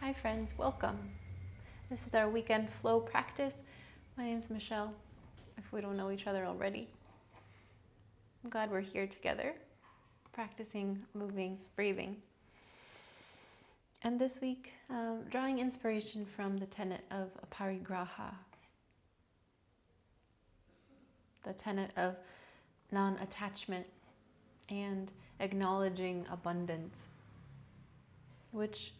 Hi friends, welcome. This is our weekend flow practice. My name's Michelle, if we don't know each other already. I'm glad we're here together, practicing, moving, breathing. And this week, drawing inspiration from the tenet of aparigraha, the tenet of non-attachment and acknowledging abundance, which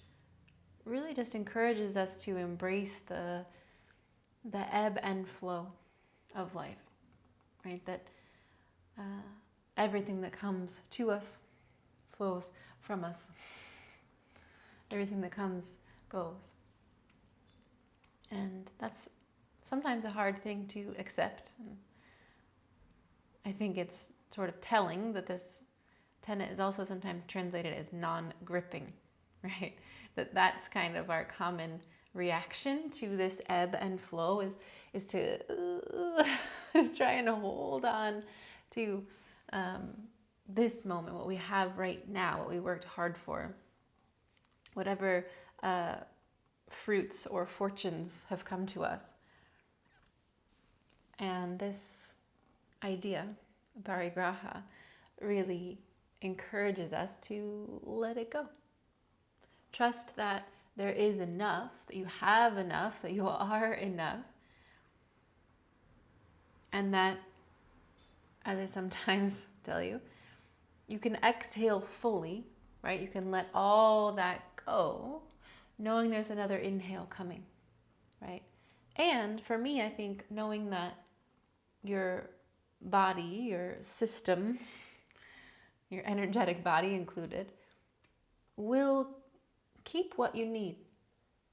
really just encourages us to embrace the ebb and flow of life, right? That everything that comes to us flows from us. Everything that comes goes. And that's sometimes a hard thing to accept. And I think it's sort of telling that this tenet is also sometimes translated as non-gripping, right? That's kind of our common reaction to this ebb and flow is to just try and hold on to this moment, what we have right now, what we worked hard for, whatever fruits or fortunes have come to us. And this idea, aparigraha, really encourages us to let it go. Trust that there is enough, that you have enough, that you are enough. And that, as I sometimes tell you, you can exhale fully, right? You can let all that go, knowing there's another inhale coming, right? And for me, I think knowing that your body, your system, your energetic body included, will keep what you need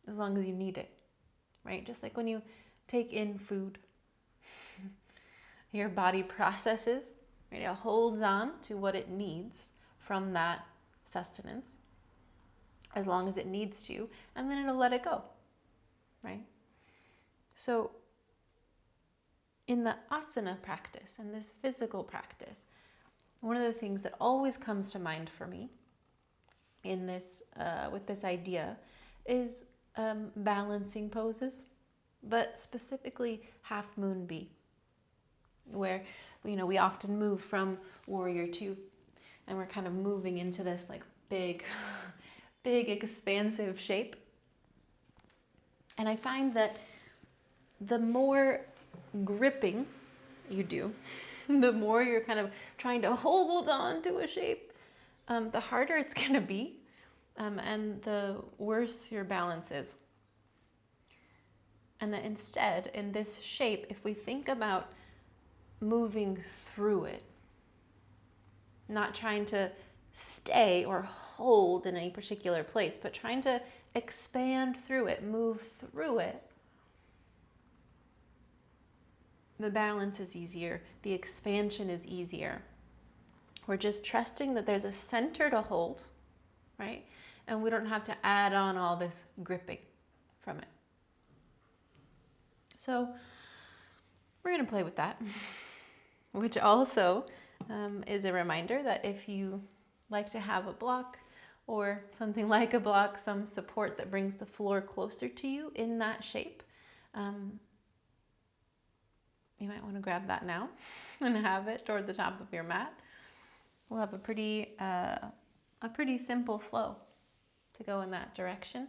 as long as you need it, right? Just like when you take in food, your body processes, right? It holds on to what it needs from that sustenance as long as it needs to, and then it'll let it go, right? So in the asana practice and this physical practice, one of the things that always comes to mind for me in this with this idea is balancing poses, but specifically half moon B, where we often move from warrior two, and we're kind of moving into this like big expansive shape. And I find that the more gripping you do, the more you're kind of trying to hold on to a shape, the harder it's going to be, and the worse your balance is. And that instead, in this shape, if we think about moving through it, not trying to stay or hold in any particular place, but trying to expand through it, move through it, the balance is easier, the expansion is easier. We're just trusting that there's a center to hold, right? And we don't have to add on all this gripping from it. So we're going to play with that, which also is a reminder that if you like to have a block or something like a block, some support that brings the floor closer to you in that shape, you might want to grab that now and have it toward the top of your mat. We'll have a pretty simple flow to go in that direction,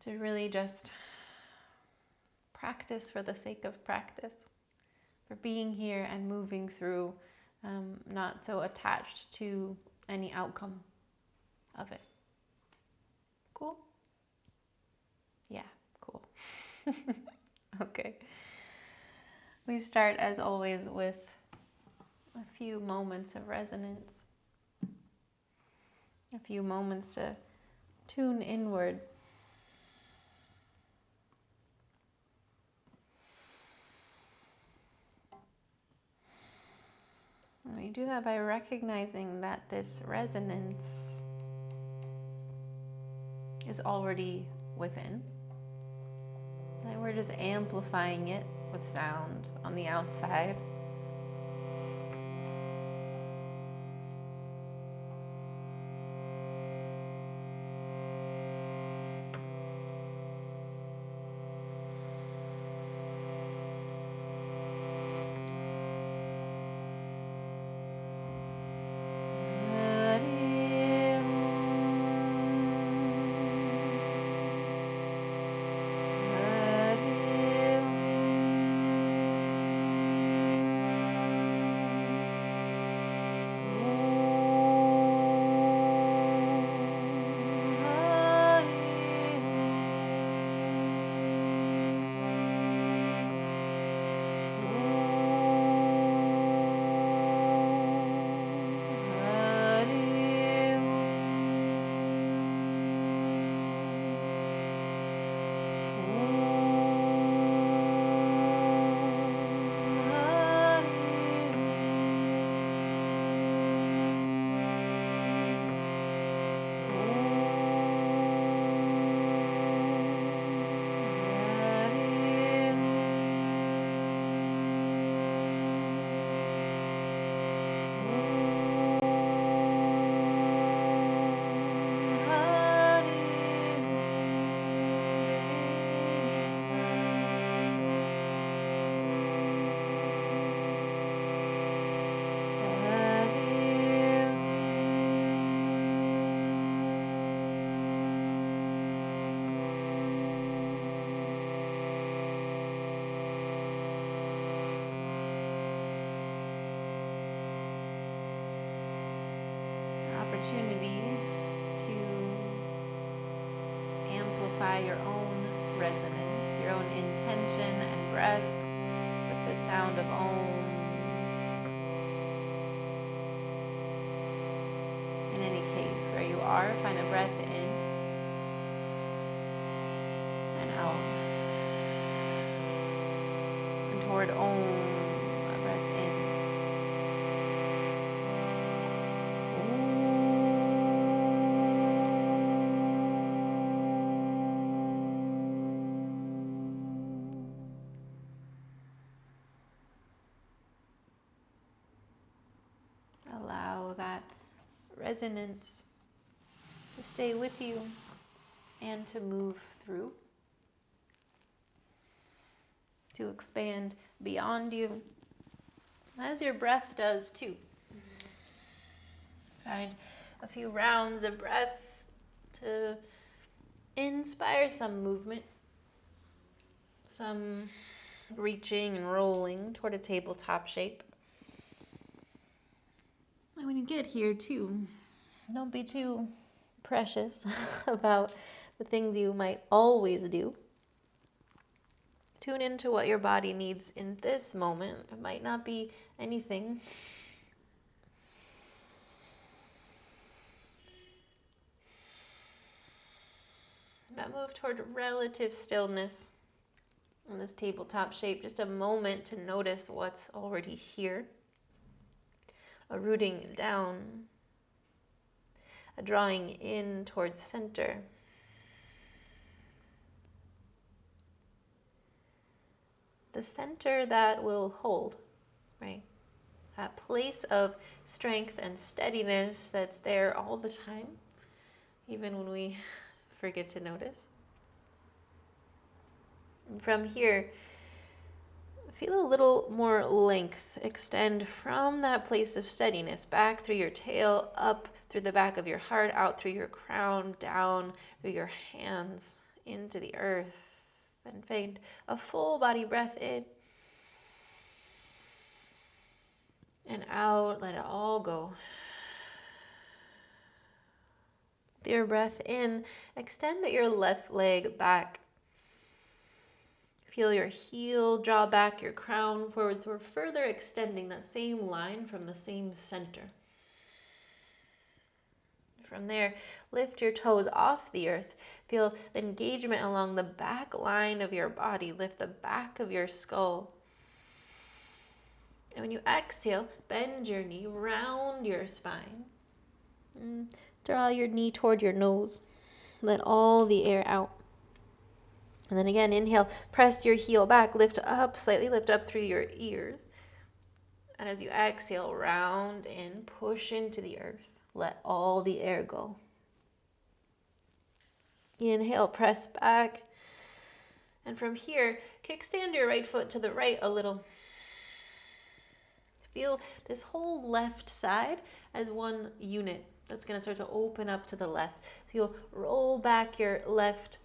to really just practice for the sake of practice, for being here and moving through, not so attached to any outcome of it. Cool? Yeah, cool. Okay. We start, as always, with a few moments of resonance, a few moments to tune inward. And we do that by recognizing that this resonance is already within, and we're just amplifying it with sound on the outside. amplify your own resonance, your own intention and breath with the sound of Om. In any case, where you are, find a breath in and out. And toward Om, a breath in. Allow that resonance to stay with you and to move through, to expand beyond you, as your breath does too. Find a few rounds of breath to inspire some movement, some reaching and rolling toward a tabletop shape. And when you get here too, don't be too precious about the things you might always do. Tune into what your body needs in this moment. It might not be anything. But move toward relative stillness in this tabletop shape. Just a moment to notice what's already here. A rooting down. A drawing in towards center. The center that will hold, right? That place of strength and steadiness that's there all the time, even when we forget to notice. And from here, feel a little more length extend from that place of steadiness, back through your tail, up through the back of your heart, out through your crown, down through your hands, into the earth. And find a full body breath in. And out, let it all go. With your breath in, extend your left leg back. Feel your heel draw back, your crown forward. So we're further extending that same line from the same center. From there, lift your toes off the earth. Feel the engagement along the back line of your body. Lift the back of your skull. And when you exhale, bend your knee, round your spine. Draw your knee toward your nose. Let all the air out. And then again, inhale, press your heel back, lift up slightly, lift up through your ears. And as you exhale, round in, push into the earth. Let all the air go. Inhale, press back. And from here, kickstand your right foot to the right a little. Feel this whole left side as one unit that's going to start to open up to the left. So you'll roll back your left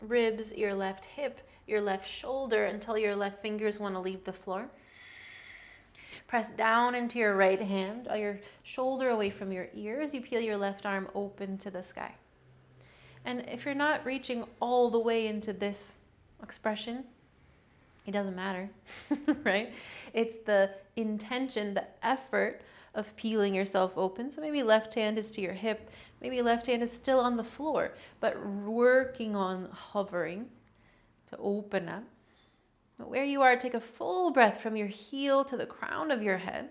ribs, your left hip, your left shoulder until your left fingers want to leave the floor. Press down into your right hand, draw your shoulder away from your ears. You peel your left arm open to the sky. And if you're not reaching all the way into this expression, it doesn't matter, right? It's the intention, the effort of peeling yourself open. So maybe left hand is to your hip, maybe left hand is still on the floor, but working on hovering to open up. But where you are, take a full breath from your heel to the crown of your head.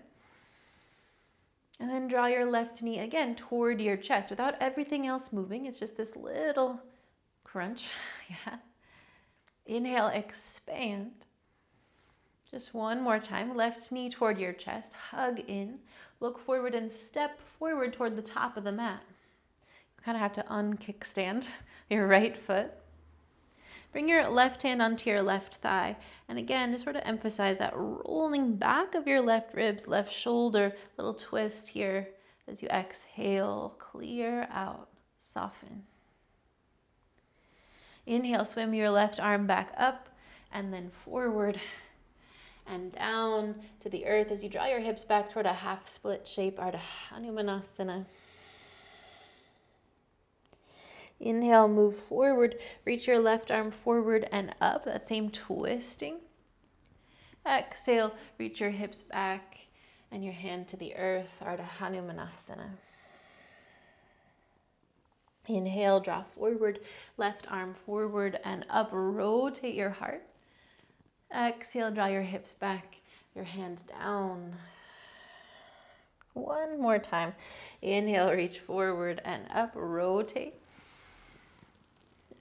And then draw your left knee again toward your chest without everything else moving. It's just this little crunch. Yeah. Inhale, expand. Just one more time. Left knee toward your chest. Hug in. Look forward and step forward toward the top of the mat. You kind of have to unkickstand your right foot. Bring your left hand onto your left thigh. And again, just sort of emphasize that rolling back of your left ribs, left shoulder, little twist here as you exhale, clear out, soften. Inhale, swim your left arm back up and then forward and down to the earth as you draw your hips back toward a half split shape, ardha. Inhale, move forward. Reach your left arm forward and up, that same twisting. Exhale, reach your hips back and your hand to the earth, Ardha Hanumanasana. Inhale, draw forward, left arm forward and up, rotate your heart. Exhale, draw your hips back, your hand down. One more time. Inhale, reach forward and up, rotate.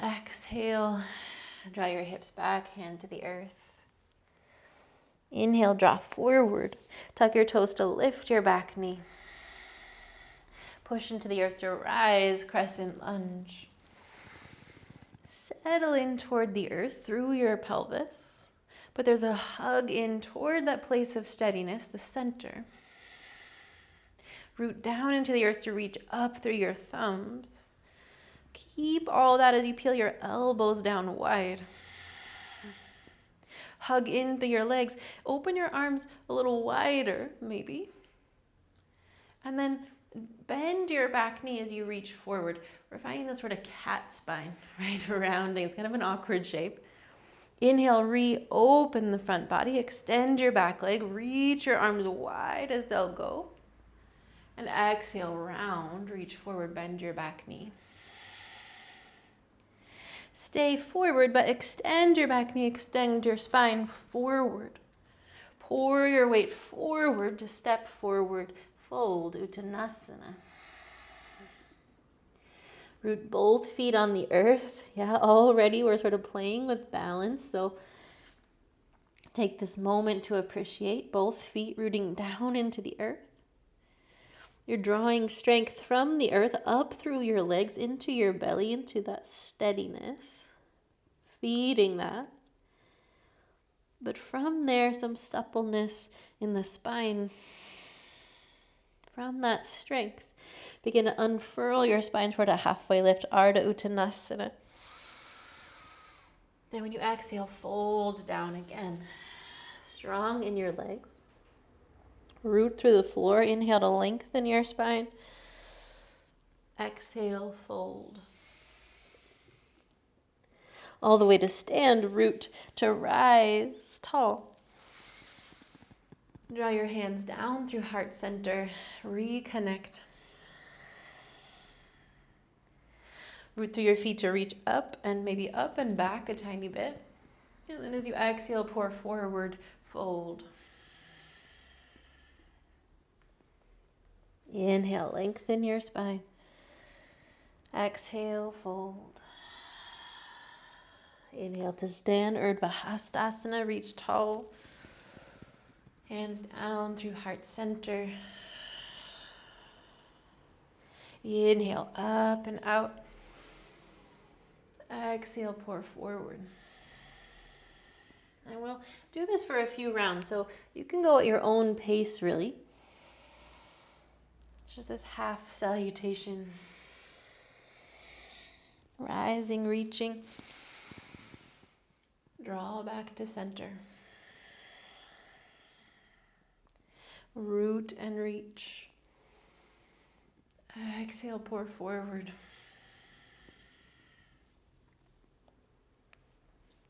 Exhale, draw your hips back, hand to the earth. Inhale, draw forward. Tuck your toes to lift your back knee. Push into the earth to rise, crescent lunge. Settle in toward the earth through your pelvis, but there's a hug in toward that place of steadiness, the center. Root down into the earth to reach up through your thumbs. Keep all that as you peel your elbows down wide. Hug in through your legs. Open your arms a little wider, maybe. And then bend your back knee as you reach forward. We're finding this sort of cat spine, right? Rounding. It's kind of an awkward shape. Inhale, reopen the front body. Extend your back leg. Reach your arms wide as they'll go. And exhale, round. Reach forward, bend your back knee. Stay forward, but extend your back knee, extend your spine forward. Pour your weight forward to step forward, fold, Uttanasana. Root both feet on the earth. Yeah, already we're sort of playing with balance, so take this moment to appreciate both feet rooting down into the earth. You're drawing strength from the earth up through your legs into your belly, into that steadiness, feeding that. But from there, some suppleness in the spine. From that strength, begin to unfurl your spine toward a halfway lift, Ardha Uttanasana. Then when you exhale, fold down again. Strong in your legs. Root through the floor. Inhale to lengthen your spine. Exhale, fold. All the way to stand, root to rise tall. Draw your hands down through heart center. Reconnect. Root through your feet to reach up and maybe up and back a tiny bit. And then as you exhale, pour forward, fold. Inhale, lengthen your spine. Exhale, fold. Inhale to stand, Urdhva Hastasana, reach tall. Hands down through heart center. Inhale, up and out. Exhale, pour forward. And we'll do this for a few rounds, so you can go at your own pace, really. It's just this half salutation. Rising, reaching. Draw back to center. Root and reach. Exhale, pour forward.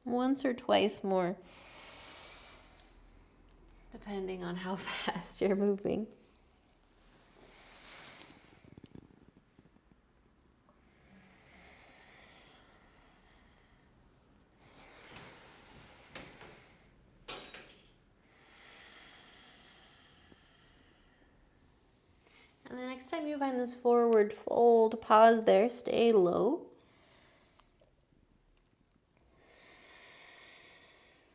Once or twice more, depending on how fast you're moving. And the next time you find this forward fold, pause there, stay low.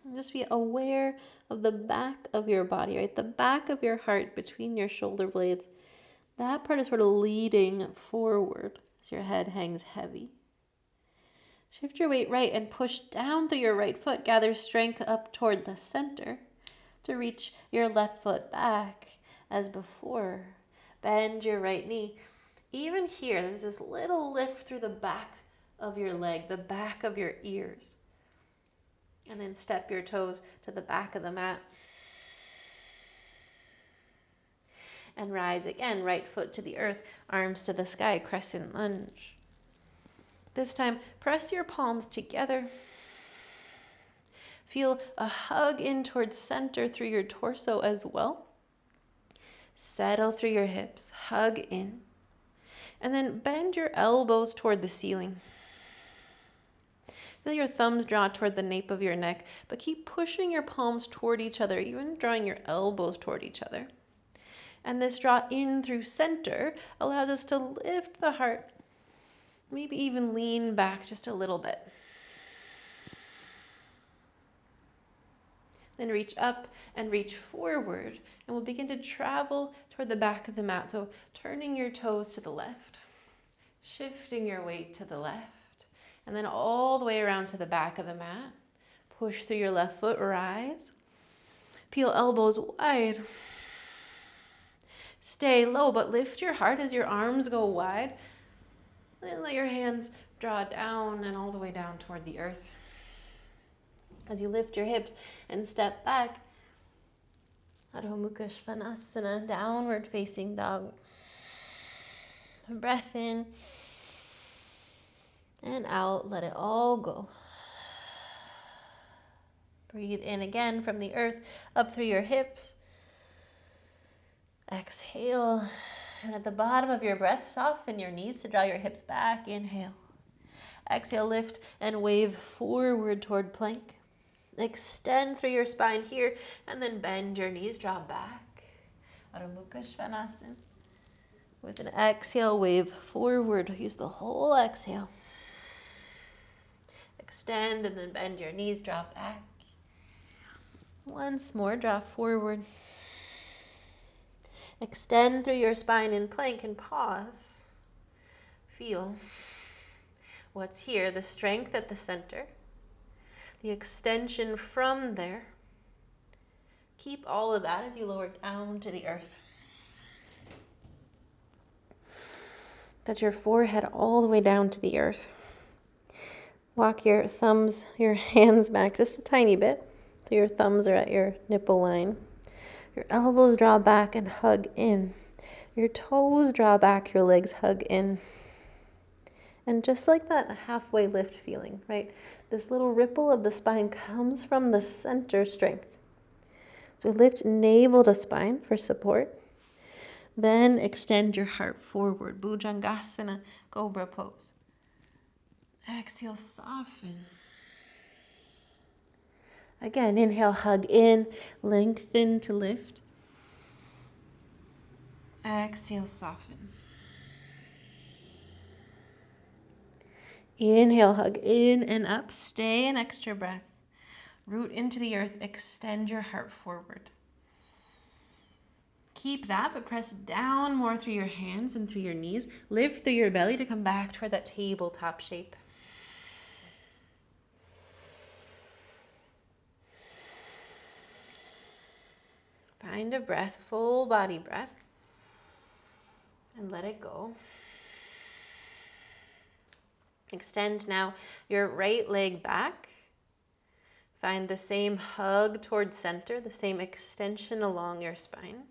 And just be aware of the back of your body, right? The back of your heart between your shoulder blades. That part is sort of leading forward as your head hangs heavy. Shift your weight right and push down through your right foot. Gather strength up toward the center to reach your left foot back as before. Bend your right knee. Even here, there's this little lift through the back of your leg, the back of your ears. And then step your toes to the back of the mat. And rise again, right foot to the earth, arms to the sky, crescent lunge. This time, press your palms together. Feel a hug in towards center through your torso as well. Settle through your hips, hug in. And then bend your elbows toward the ceiling. Feel your thumbs draw toward the nape of your neck, but keep pushing your palms toward each other, even drawing your elbows toward each other. And this draw in through center allows us to lift the heart, maybe even lean back just a little bit. Then reach up and reach forward, and we'll begin to travel toward the back of the mat. So turning your toes to the left, shifting your weight to the left, and then all the way around to the back of the mat. Push through your left foot, rise. Peel elbows wide. Stay low, but lift your heart as your arms go wide. Then let your hands draw down and all the way down toward the earth. As you lift your hips and step back, Ardha Mukha Svanasana, downward facing dog. Breath in and out, let it all go. Breathe in again from the earth, up through your hips. Exhale, and at the bottom of your breath, soften your knees to draw your hips back. Inhale. Exhale, lift and wave forward toward plank. Extend through your spine here, and then bend your knees, draw back. Ardha Mukha Svanasana. With an exhale, wave forward. Use the whole exhale. Extend and then bend your knees, draw back. Once more, draw forward. Extend through your spine in plank and pause. Feel what's here, the strength at the center, the extension from there. Keep all of that as you lower down to the earth. Touch your forehead all the way down to the earth. Walk your thumbs, your hands back just a tiny bit, so your thumbs are at your nipple line. Your elbows draw back and hug in. Your toes draw back, your legs hug in. And just like that halfway lift feeling, right? This little ripple of the spine comes from the center strength. So lift navel to spine for support. Then extend your heart forward. Bhujangasana, cobra pose. Exhale, soften. Again, inhale, hug in, lengthen to lift. Exhale, soften. Inhale, hug in and up. Stay an extra breath. Root into the earth. Extend your heart forward. Keep that, but press down more through your hands and through your knees. Lift through your belly to come back toward that tabletop shape. Find a breath, full body breath, and let it go. Extend now your right leg back. Find the same hug towards center, the same extension along your spine.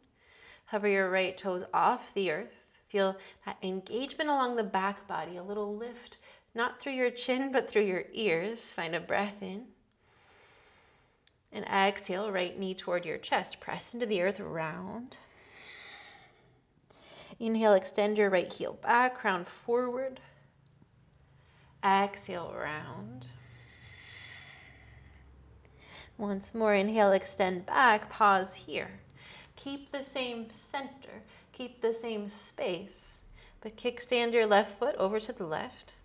Hover your right toes off the earth. Feel that engagement along the back body, a little lift, not through your chin, but through your ears. Find a breath in. And exhale, right knee toward your chest. Press into the earth, round. Inhale, extend your right heel back, crown forward. Exhale, round. Once more, inhale, extend back, pause here. Keep the same center, keep the same space, but kickstand your left foot over to the left.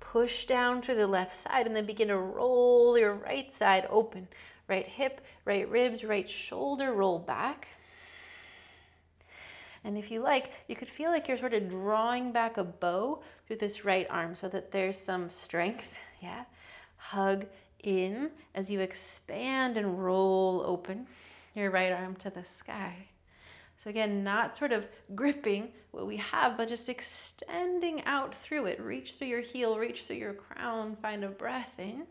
Push down to the left side and then begin to roll your right side open. Right hip, right ribs, right shoulder, roll back. And if you like, you could feel like you're sort of drawing back a bow through this right arm so that there's some strength. Yeah. Hug in as you expand and roll open your right arm to the sky. So again, not sort of gripping what we have, but just extending out through it. Reach through your heel, reach through your crown, find a breath in.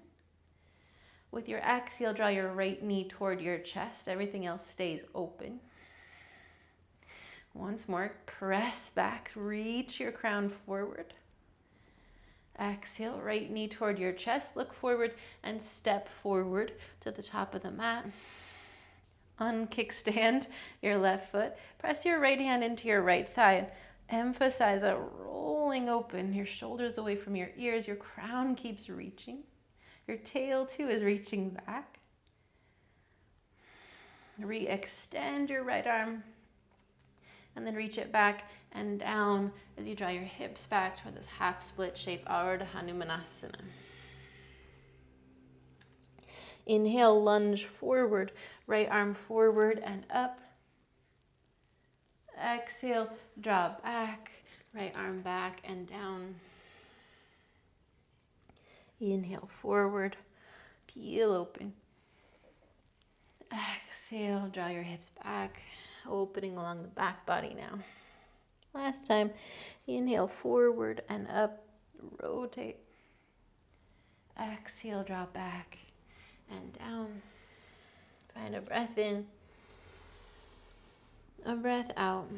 With your exhale, draw your right knee toward your chest. Everything else stays open. Once more, press back, reach your crown forward. Exhale, right knee toward your chest. Look forward and step forward to the top of the mat. Unkickstand your left foot. Press your right hand into your right thigh. Emphasize a rolling open, your shoulders away from your ears. Your crown keeps reaching. Your tail too is reaching back. Re-extend your right arm and then reach it back and down as you draw your hips back toward this half split shape, Ardha Hanumanasana. Inhale, lunge forward, right arm forward and up. Exhale, draw back, right arm back and down. Inhale, forward, peel open. Exhale, draw your hips back, opening along the back body now. Last time, inhale, forward and up, rotate. Exhale, draw back and down. Find a breath in, a breath out.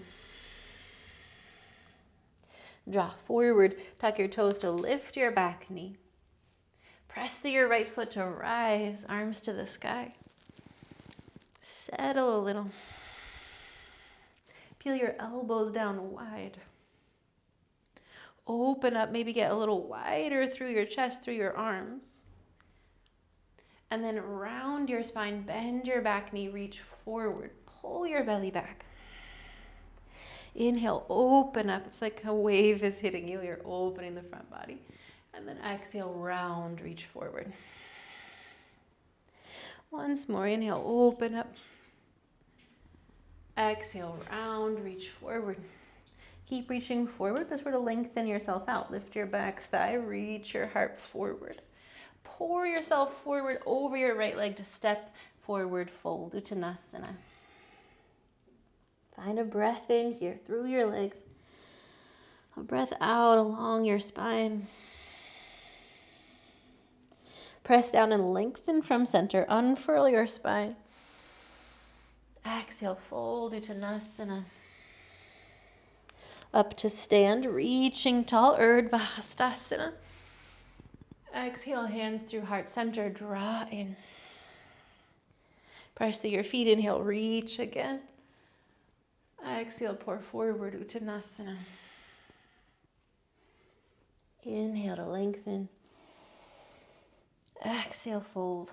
Draw forward, tuck your toes to lift your back knee. Press through your right foot to rise, arms to the sky. Settle a little. Peel your elbows down wide. Open up, maybe get a little wider through your chest, through your arms. And then round your spine, bend your back knee, reach forward. Pull your belly back. Inhale, open up. It's like a wave is hitting you. You're opening the front body. And then exhale, round, reach forward. Once more, inhale, open up. Exhale, round, reach forward. Keep reaching forward, but sort of lengthen yourself out. Lift your back thigh, reach your heart forward. Pour yourself forward over your right leg to step forward, fold, Uttanasana. Find a breath in here through your legs. A breath out along your spine. Press down and lengthen from center. Unfurl your spine. Exhale, fold, Uttanasana. Up to stand, reaching tall, Ardha Hastasana. Exhale, hands through heart center, draw in. Press through your feet, inhale, reach again. Exhale, pour forward, Uttanasana. Inhale to lengthen. Exhale, fold.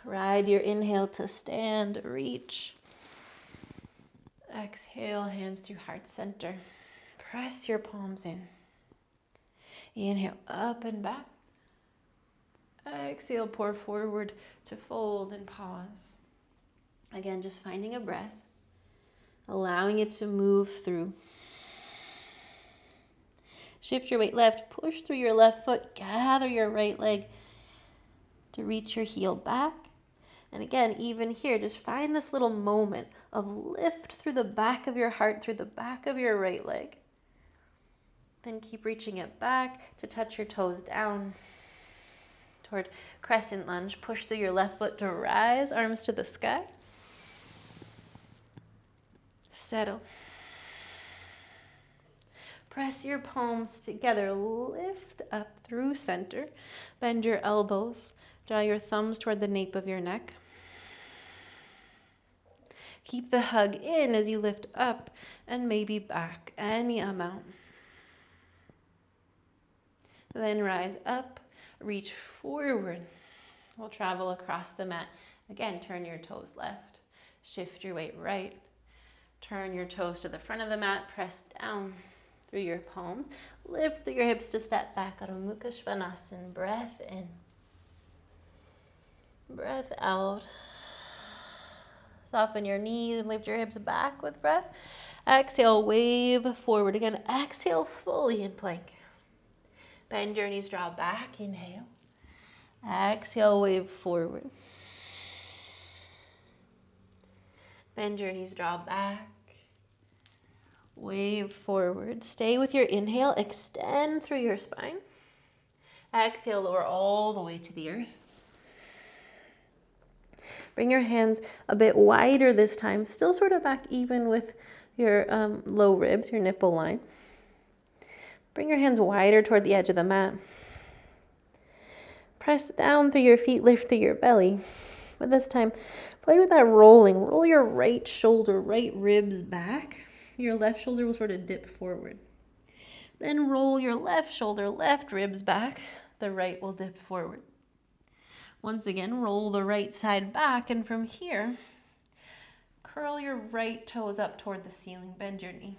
Ride your inhale to stand, reach. Exhale, hands through heart center. Press your palms in. Inhale, up and back. Exhale, pour forward to fold and pause. Again, just finding a breath, allowing it to move through. Shift your weight left, push through your left foot, gather your right leg to reach your heel back. And again, even here, just find this little moment of lift through the back of your heart, through the back of your right leg. Then keep reaching it back to touch your toes down toward crescent lunge. Push through your left foot to rise, arms to the sky. Settle. Press your palms together, lift up through center. Bend your elbows, draw your thumbs toward the nape of your neck. Keep the hug in as you lift up and maybe back, any amount. Then rise up, reach forward. We'll travel across the mat. Again, turn your toes left, shift your weight right. Turn your toes to the front of the mat, press down through your palms. Lift through your hips to step back, Adho Mukha Svanasana. Breath in, breath out. Soften your knees and lift your hips back with breath. Exhale, wave forward. Again, exhale fully in plank. Bend your knees, draw back, inhale. Exhale, wave forward. Bend your knees, draw back. Wave forward. Stay with your inhale, extend through your spine. Exhale, lower all the way to the earth. Bring your hands a bit wider this time, still sort of back even with your low ribs, your nipple line. Bring your hands wider toward the edge of the mat. Press down through your feet, lift through your belly. But this time, play with that rolling. Roll your right shoulder, right ribs back. Your left shoulder will sort of dip forward. Then roll your left shoulder, left ribs back. The right will dip forward. Once again, roll the right side back, and from here, curl your right toes up toward the ceiling, bend your knee.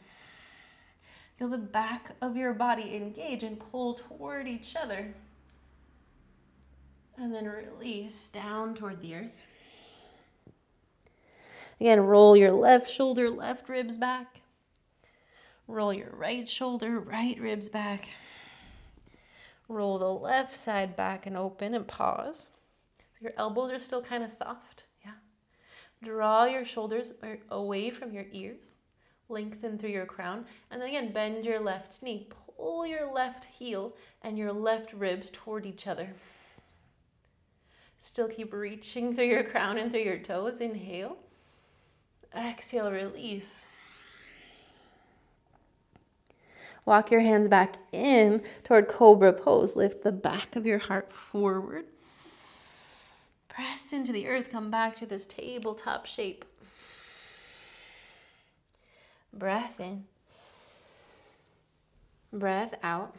Feel the back of your body engage and pull toward each other. And then release down toward the earth. Again, roll your left shoulder, left ribs back. Roll your right shoulder, right ribs back. Roll the left side back and open and pause. Your elbows are still kind of soft. Yeah. Draw your shoulders away from your ears. Lengthen through your crown. And then again, bend your left knee. Pull your left heel and your left ribs toward each other. Still keep reaching through your crown and through your toes. Inhale. Exhale, release. Walk your hands back in toward cobra pose. Lift the back of your heart forward. Press into the earth. Come back to this tabletop shape. Breath in. Breath out.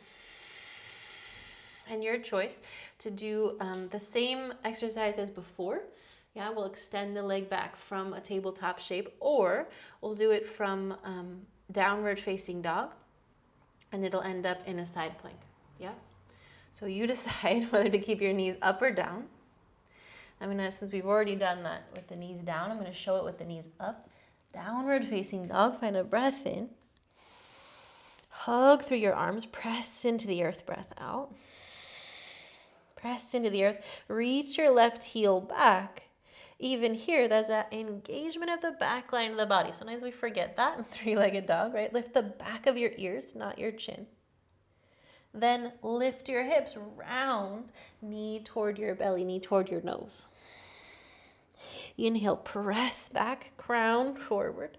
And your choice to do the same exercise as before. Yeah, we'll extend the leg back from a tabletop shape, or we'll do it from downward facing dog, and it'll end up in a side plank. Yeah. So you decide whether to keep your knees up or down. Since we've already done that with the knees down, I'm going to show it with the knees up. Downward facing dog. Find a breath in. Hug through your arms. Press into the earth. Breath out. Press into the earth. Reach your left heel back. Even here, there's that engagement of the back line of the body. Sometimes we forget that in three-legged dog, right? Lift the back of your ears, not your chin. Then lift your hips round, knee toward your belly, knee toward your nose. Inhale, press back, crown forward.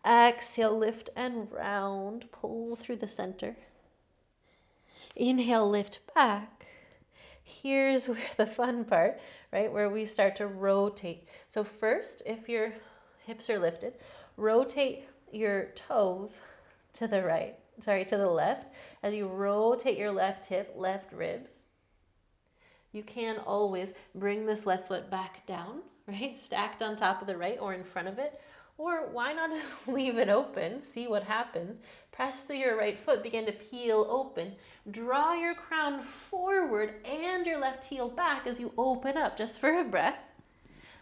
Exhale, lift and round, pull through the center. Inhale, lift back. Here's where the fun part, right, where we start to rotate. So first, if your hips are lifted, rotate your toes to the left. As you rotate your left hip, left ribs, you can always bring this left foot back down, right, stacked on top of the right or in front of it. Or why not just leave it open, see what happens. Press through your right foot, begin to peel open. Draw your crown forward and your left heel back as you open up, just for a breath.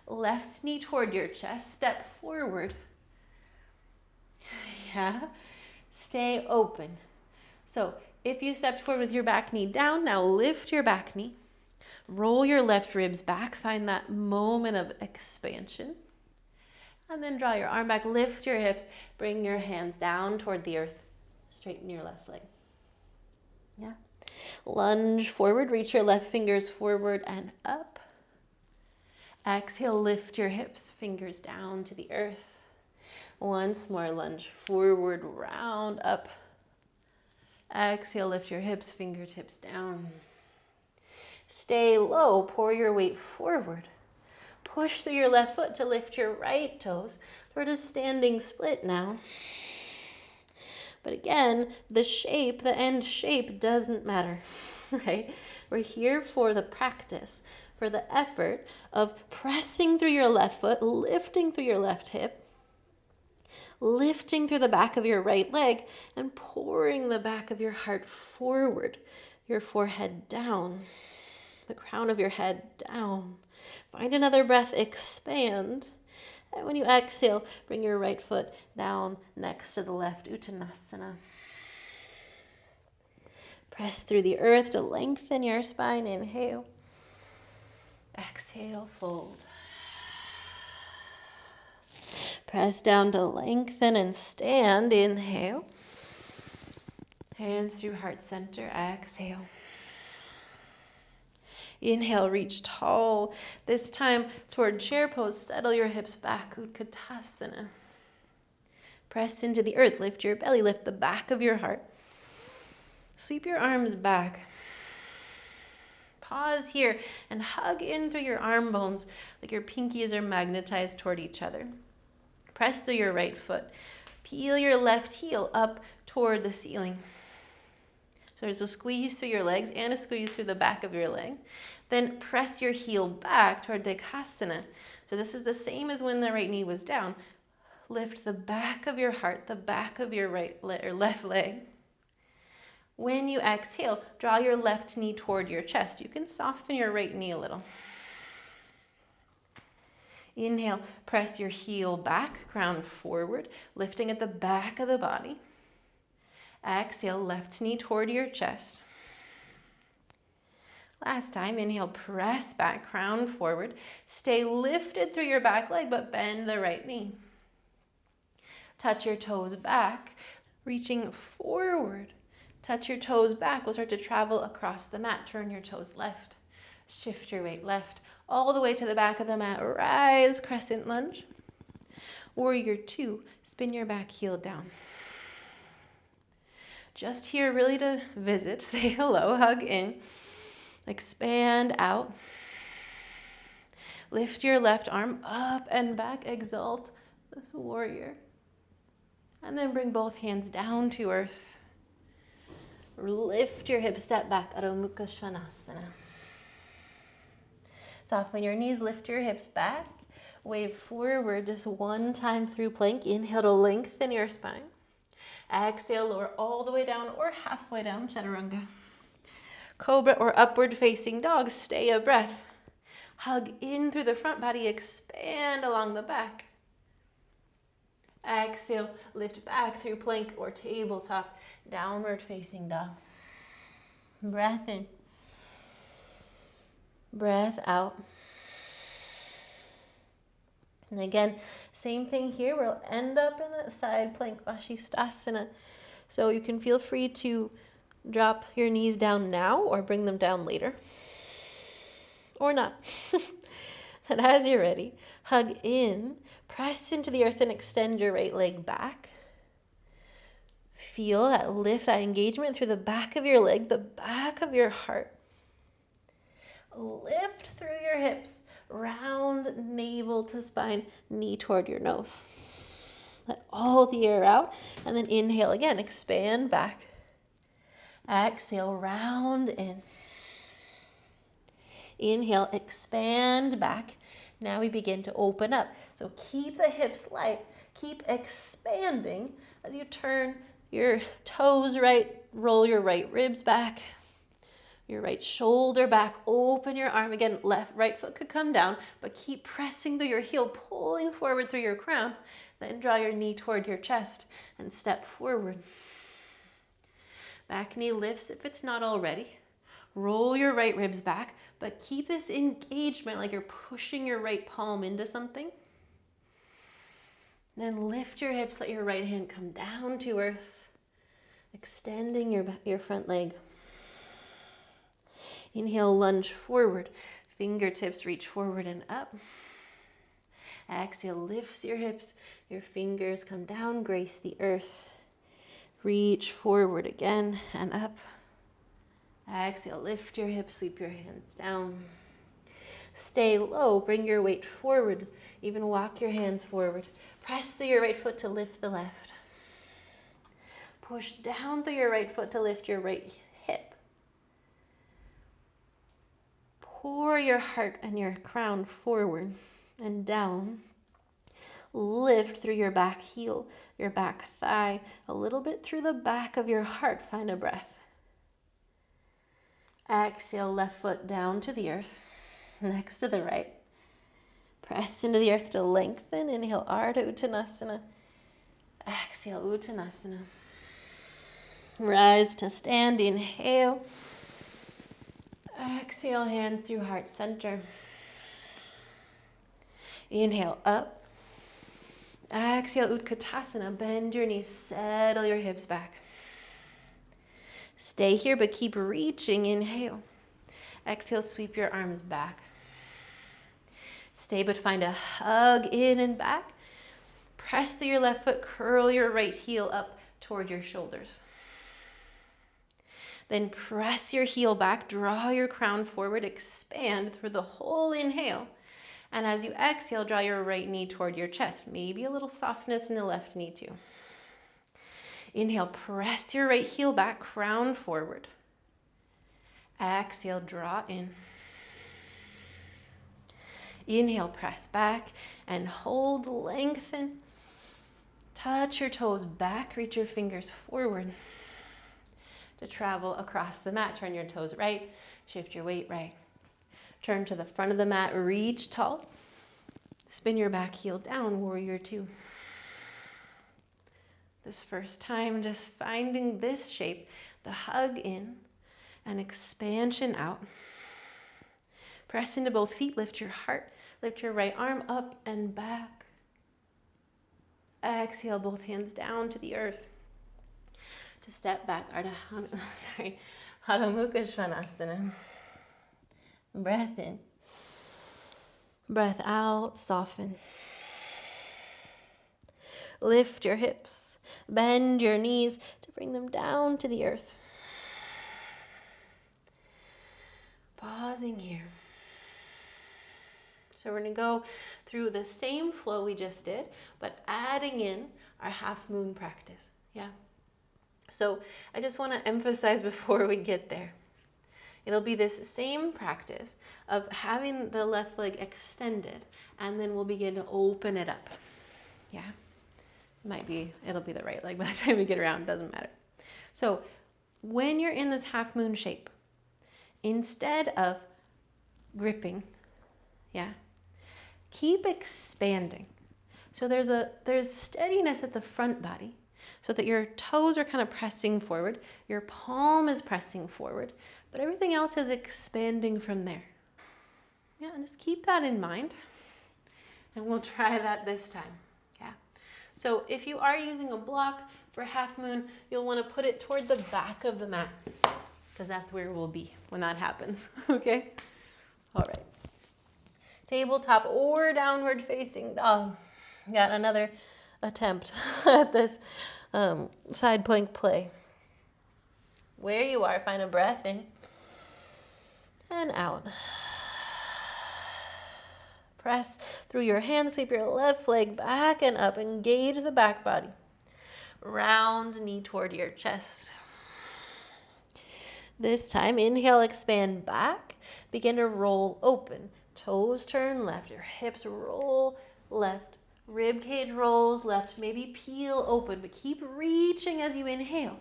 Left knee toward your chest, step forward. Yeah, stay open. So if you stepped forward with your back knee down, now lift your back knee. Roll your left ribs back, find that moment of expansion. And then draw your arm back, lift your hips, bring your hands down toward the earth, straighten your left leg. Yeah. Lunge forward, reach your left fingers forward and up. Exhale, lift your hips, fingers down to the earth. Once more, lunge forward, round, up. Exhale, lift your hips, fingertips down. Stay low, pour your weight forward. Push through your left foot to lift your right toes toward a standing split now. But again, the shape, the end shape doesn't matter, right? We're here for the practice, for the effort of pressing through your left foot, lifting through your left hip, lifting through the back of your right leg, and pouring the back of your heart forward, your forehead down, the crown of your head down. Find another breath, expand. And when you exhale, bring your right foot down next to the left, Uttanasana. Press through the earth to lengthen your spine. Inhale. Exhale, fold. Press down to lengthen and stand. Inhale. Hands through heart center. Exhale. Inhale, reach tall. This time toward chair pose, settle your hips back, Utkatasana. Press into the earth, lift your belly, lift the back of your heart. Sweep your arms back. Pause here and hug in through your arm bones like your pinkies are magnetized toward each other. Press through your right foot. Peel your left heel up toward the ceiling. So there's a squeeze through your legs and a squeeze through the back of your leg. Then press your heel back toward Dekasana. So this is the same as when the right knee was down. Lift the back of your heart, the back of your left leg. When you exhale, draw your left knee toward your chest. You can soften your right knee a little. Inhale, press your heel back, crown forward, lifting at the back of the body. Exhale, left knee toward your chest. Last time, inhale, press back, crown forward. Stay lifted through your back leg, but bend the right knee. Touch your toes back, reaching forward. Touch your toes back. We'll start to travel across the mat. Turn your toes left. Shift your weight left all the way to the back of the mat. Rise, crescent lunge. Warrior 2, spin your back heel down. Just here really to visit, say hello, hug in, expand out. Lift your left arm up and back, exalt this warrior. And then bring both hands down to earth. Lift your hips, step back, Adho Mukha Svanasana. Soften your knees, lift your hips back. Wave forward just one time through plank. Inhale to lengthen your spine. Exhale, lower all the way down or halfway down, Chaturanga. Cobra or upward facing dog, stay a breath. Hug in through the front body, expand along the back. Exhale, lift back through plank or tabletop, downward facing dog. Breath in. Breath out. And again, same thing here. We'll end up in that side plank, Vashisthasana. So you can feel free to drop your knees down now or bring them down later. Or not. And as you're ready, hug in, press into the earth and extend your right leg back. Feel that lift, that engagement through the back of your leg, the back of your heart. Lift through your hips, round navel to spine, knee toward your nose. Let all the air out, and then inhale again, expand back. Exhale, round in. Inhale, expand back. Now we begin to open up. So keep the hips light, keep expanding as you turn your toes right, roll your right ribs back, your right shoulder back, open your arm again, right foot could come down, but keep pressing through your heel, pulling forward through your crown, then draw your knee toward your chest and step forward. Back knee lifts if it's not already. Roll your right ribs back, but keep this engagement like you're pushing your right palm into something. Then lift your hips, let your right hand come down to earth, extending your front leg. Inhale, lunge forward. Fingertips reach forward and up. Exhale, lifts your hips. Your fingers come down, grace the earth. Reach forward again and up. Exhale, lift your hips, sweep your hands down. Stay low, bring your weight forward. Even walk your hands forward. Press through your right foot to lift the left. Push down through your right foot to lift your right hip. Pour your heart and your crown forward and down. Lift through your back heel, your back thigh, a little bit through the back of your heart. Find a breath. Exhale, left foot down to the earth, next to the right. Press into the earth to lengthen. Inhale, Ardha Uttanasana. Exhale, Uttanasana. Rise to stand. Inhale. Exhale, hands through heart center. Inhale, up. Exhale, Utkatasana. Bend your knees, settle your hips back. Stay here, but keep reaching. Inhale. Exhale, sweep your arms back. Stay, but find a hug in and back. Press through your left foot, curl your right heel up toward your shoulders. Then press your heel back, draw your crown forward, expand through the whole inhale. And as you exhale, draw your right knee toward your chest. Maybe a little softness in the left knee too. Inhale, press your right heel back, crown forward. Exhale, draw in. Inhale, press back and hold, lengthen. Touch your toes back, reach your fingers forward to travel across the mat. Turn your toes right, shift your weight right. Turn to the front of the mat, reach tall. Spin your back heel down, warrior two. This first time, just finding this shape, the hug in and expansion out. Press into both feet, lift your heart, lift your right arm up and back. Exhale, both hands down to the earth. To step back, Adho Mukha Svanasana. Breath in. Breath out, soften. Lift your hips, bend your knees to bring them down to the earth. Pausing here. So we're going to go through the same flow we just did, but adding in our half moon practice. Yeah. So I just want to emphasize before we get there. It'll be this same practice of having the left leg extended, and then we'll begin to open it up. Yeah. It'll be the right leg by the time we get around, doesn't matter. So when you're in this half moon shape, instead of gripping, yeah, keep expanding. So there's steadiness at the front body so that your toes are kind of pressing forward, your palm is pressing forward, but everything else is expanding from there. Yeah, and just keep that in mind. And we'll try that this time. Yeah. So if you are using a block for half moon, you'll want to put it toward the back of the mat, because that's where we'll be when that happens. Okay? All right. Tabletop or downward facing dog. Got another attempt at this side plank play. Where you are, find a breath in and out. Press through your hands, sweep your left leg back and up. Engage the back body. Round knee toward your chest. This time, inhale, expand back. Begin to roll open. Toes turn left, your hips roll left. Rib cage rolls left, maybe peel open, but keep reaching as you inhale.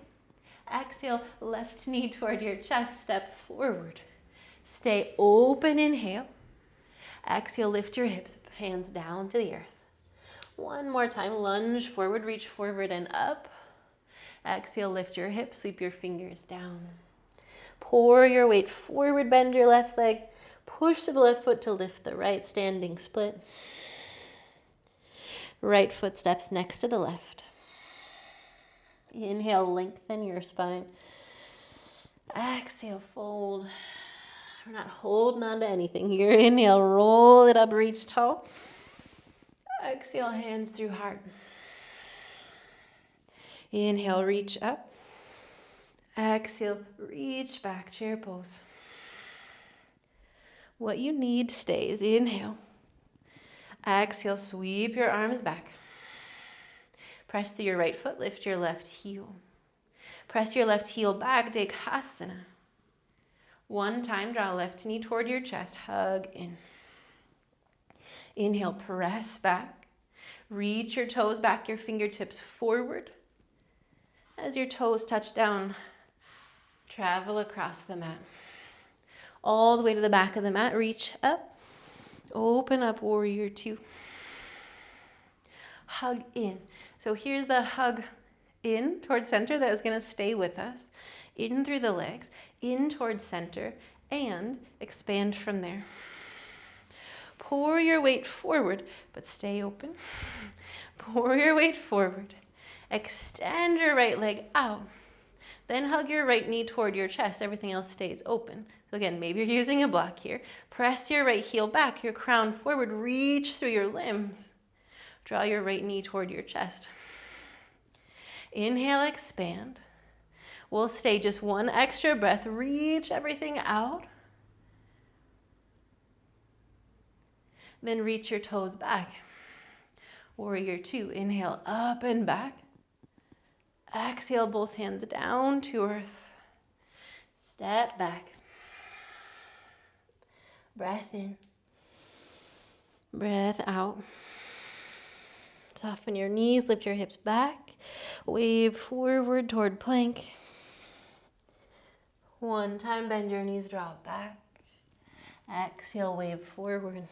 Exhale, left knee toward your chest, step forward. Stay open, inhale. Exhale, lift your hips, hands down to the earth. One more time, lunge forward, reach forward and up. Exhale, lift your hips, sweep your fingers down. Pour your weight forward, bend your left leg. Push to the left foot to lift the right, standing split. Right foot steps next to the left. Inhale, lengthen your spine. Exhale, fold. We're not holding on to anything here. Inhale, roll it up, reach tall. Exhale, hands through heart. Inhale, reach up. Exhale, reach back, chair pose. What you need stays. Inhale. Exhale, sweep your arms back. Press through your right foot, lift your left heel. Press your left heel back, Dekhasana. One time, draw left knee toward your chest, hug in. Inhale, press back. Reach your toes back, your fingertips forward. As your toes touch down, travel across the mat. All the way to the back of the mat, reach up. Open up, warrior two. Hug in. So here's the hug in towards center that is going to stay with us. In through the legs, in towards center, and expand from there. Pour your weight forward, but stay open. Pour your weight forward. Extend your right leg out. Then hug your right knee toward your chest. Everything else stays open. So again, maybe you're using a block here. Press your right heel back, your crown forward. Reach through your limbs. Draw your right knee toward your chest. Inhale, expand. We'll stay just one extra breath. Reach everything out. Then reach your toes back. Warrior two. Inhale up and back. Exhale, both hands down to earth. Step back. Breath in. Breath out. Soften your knees, lift your hips back. Wave forward toward plank. One time, bend your knees, drop back. Exhale, wave forward.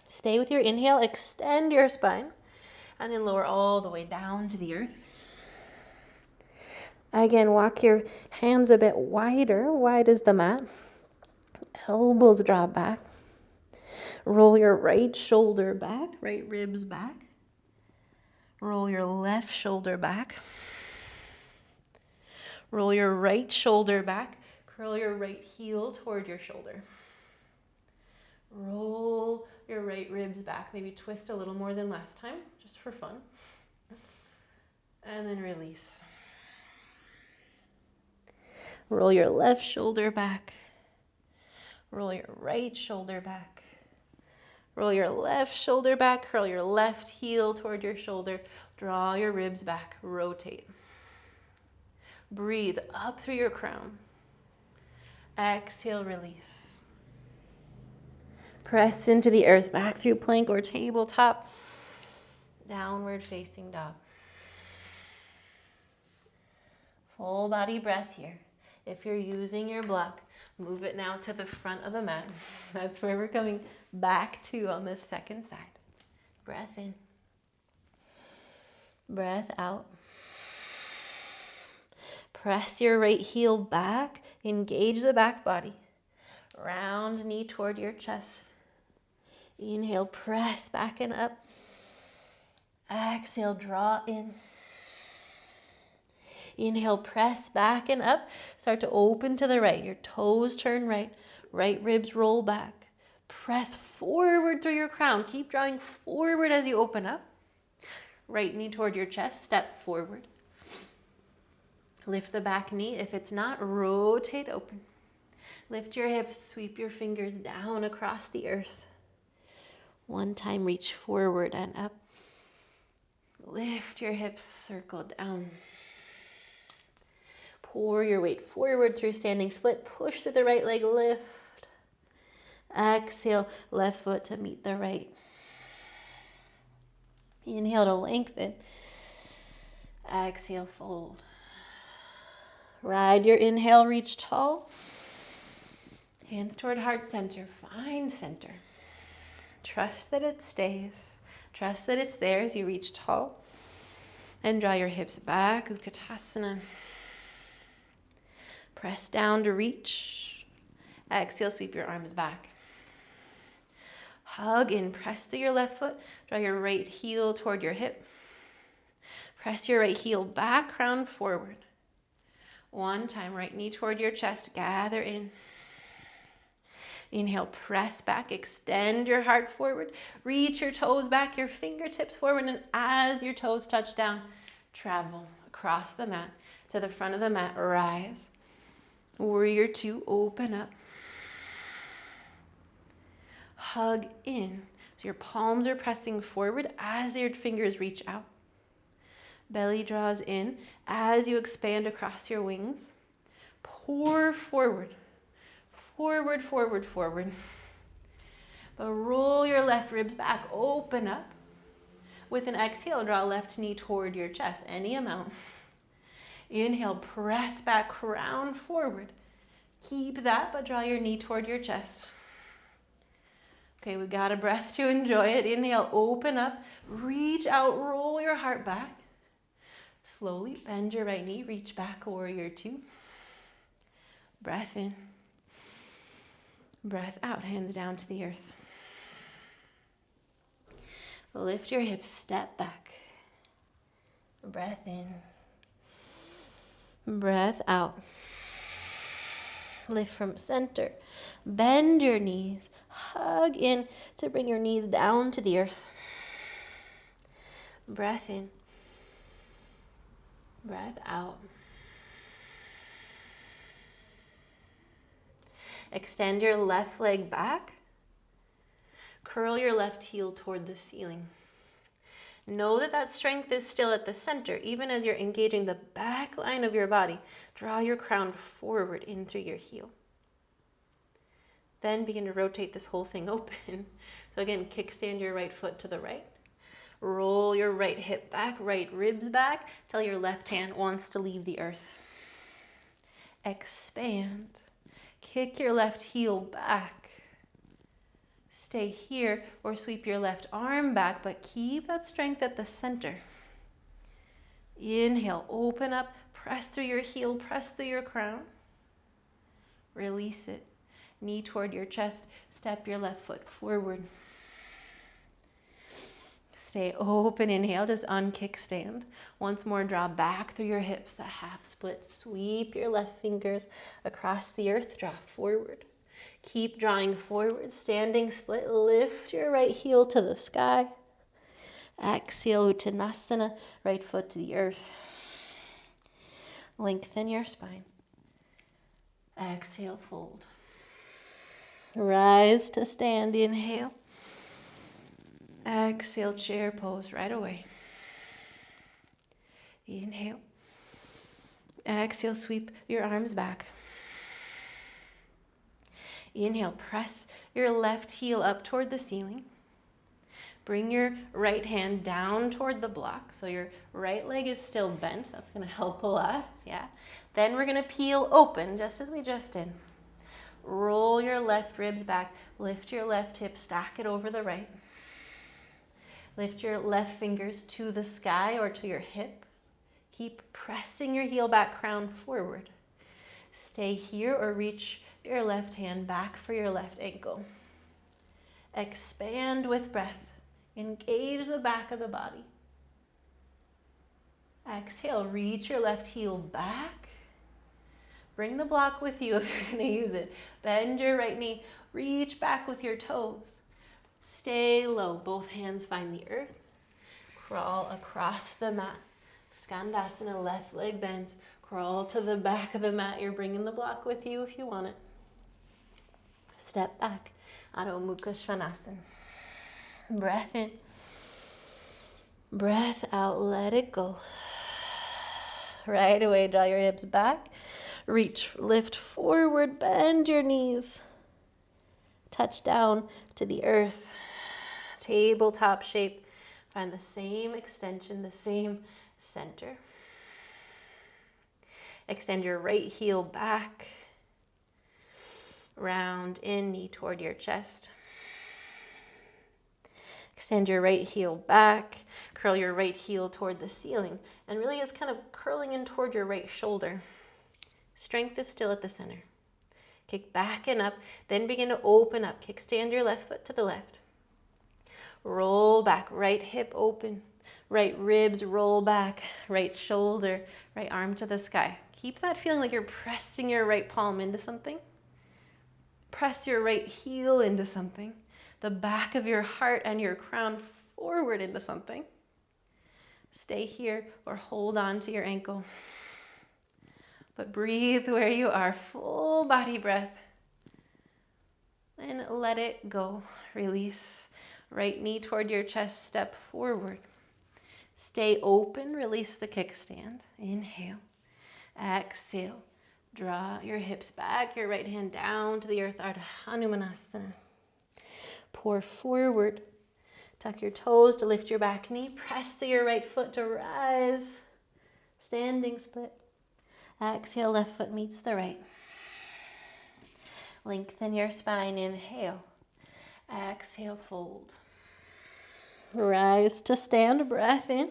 Stay with your inhale, extend your spine, and then lower all the way down to the earth. Again, walk your hands a bit wider, wide as the mat. Elbows drop back. Roll your right shoulder back, right ribs back. Roll your left shoulder back. Roll your right shoulder back. Curl your right heel toward your shoulder. Roll your right ribs back. Maybe twist a little more than last time, just for fun. And then release. Roll your left shoulder back. Roll your right shoulder back. Roll your left shoulder back. Curl your left heel toward your shoulder. Draw your ribs back. Rotate. Breathe up through your crown. Exhale, release. Press into the earth, back through plank or tabletop. Downward facing dog. Full body breath here. If you're using your block, move it now to the front of the mat. That's where we're coming back to on this second side. Breath in. Breath out. Press your right heel back. Engage the back body. Round knee toward your chest. Inhale, press back and up. Exhale, draw in. Inhale, press back and up. Start to open to the right. Your toes turn right. Right ribs roll back. Press forward through your crown. Keep drawing forward as you open up. Right knee toward your chest. Step forward. Lift the back knee. If it's not, rotate open. Lift your hips. Sweep your fingers down across the earth. One time, reach forward and up. Lift your hips, circle down. Pour your weight forward through standing split. Push through the right leg, lift. Exhale, left foot to meet the right. Inhale to lengthen. Exhale, fold. Ride your inhale, reach tall. Hands toward heart center. Find center. Trust that it stays. Trust that it's there as you reach tall. And draw your hips back, Utkatasana. Press down to reach. Exhale, sweep your arms back. Hug in, press through your left foot. Draw your right heel toward your hip. Press your right heel back, crown forward. One time, right knee toward your chest, gather in. Inhale, press back, extend your heart forward. Reach your toes back, your fingertips forward, and as your toes touch down, travel across the mat to the front of the mat, rise. Warrior two, open up. Hug in. So your palms are pressing forward as your fingers reach out. Belly draws in as you expand across your wings. Pour forward. Forward, forward, forward. But roll your left ribs back, open up. With an exhale, draw left knee toward your chest, any amount. Inhale, press back, crown forward. Keep that, but draw your knee toward your chest. Okay, we got a breath to enjoy it. Inhale, open up, reach out, roll your heart back. Slowly bend your right knee, reach back, warrior two. Breath in. Breath out, hands down to the earth. Lift your hips, step back. Breath in. Breath out. Lift from center. Bend your knees. Hug in to bring your knees down to the earth. Breath in. Breath out. Extend your left leg back. Curl your left heel toward the ceiling. Know that that strength is still at the center, even as you're engaging the back line of your body. Draw your crown forward in through your heel. Then begin to rotate this whole thing open. So again, kickstand your right foot to the right. Roll your right hip back, right ribs back, till your left hand wants to leave the earth. Expand. Kick your left heel back. Stay here or sweep your left arm back, but keep that strength at the center. Inhale, open up, press through your heel, press through your crown. Release it. Knee toward your chest, step your left foot forward. Stay open, inhale, just unkickstand. Once more, draw back through your hips, a half split. Sweep your left fingers across the earth, draw forward. Keep drawing forward, standing split. Lift your right heel to the sky. Exhale, Uttanasana, right foot to the earth. Lengthen your spine. Exhale, fold. Rise to stand, inhale. Exhale, chair pose right away. Inhale. Exhale, sweep your arms back. Inhale, press your left heel up toward the ceiling. Bring your right hand down toward the block. So your right leg is still bent. That's going to help a lot. Yeah. Then we're going to peel open, just as we just did. Roll your left ribs back. Lift your left hip, stack it over the right. Lift your left fingers to the sky or to your hip. Keep pressing your heel back, crown forward. Stay here or reach your left hand back for your left ankle. Expand with breath. Engage the back of the body. Exhale, reach your left heel back. Bring the block with you if you're going to use it. Bend your right knee. Reach back with your toes. Stay low. Both hands find the earth. Crawl across the mat. Skandasana, left leg bends. Crawl to the back of the mat. You're bringing the block with you if you want it. Step back. Adho Mukha Svanasana. Breath in. Breath out. Let it go. Right away, draw your hips back. Reach, lift forward, bend your knees. Touch down to the earth. Tabletop shape. Find the same extension, the same center. Extend your right heel back. Round in, knee toward your chest. Extend your right heel back. Curl your right heel toward the ceiling. And really it's kind of curling in toward your right shoulder. Strength is still at the center. Kick back and up, then begin to open up. Kickstand your left foot to the left. Roll back, right hip open. Right ribs roll back, right shoulder, right arm to the sky. Keep that feeling like you're pressing your right palm into something. Press your right heel into something. The back of your heart and your crown forward into something. Stay here or hold on to your ankle. But breathe where you are, full body breath. Then let it go. Release. Right knee toward your chest, step forward. Stay open, release the kickstand. Inhale. Exhale. Draw your hips back, your right hand down to the earth, Ardha Hanumanasana. Pour forward. Tuck your toes to lift your back knee. Press through your right foot to rise. Standing split. Exhale, left foot meets the right. Lengthen your spine, inhale. Exhale, fold. Rise to stand, breath in.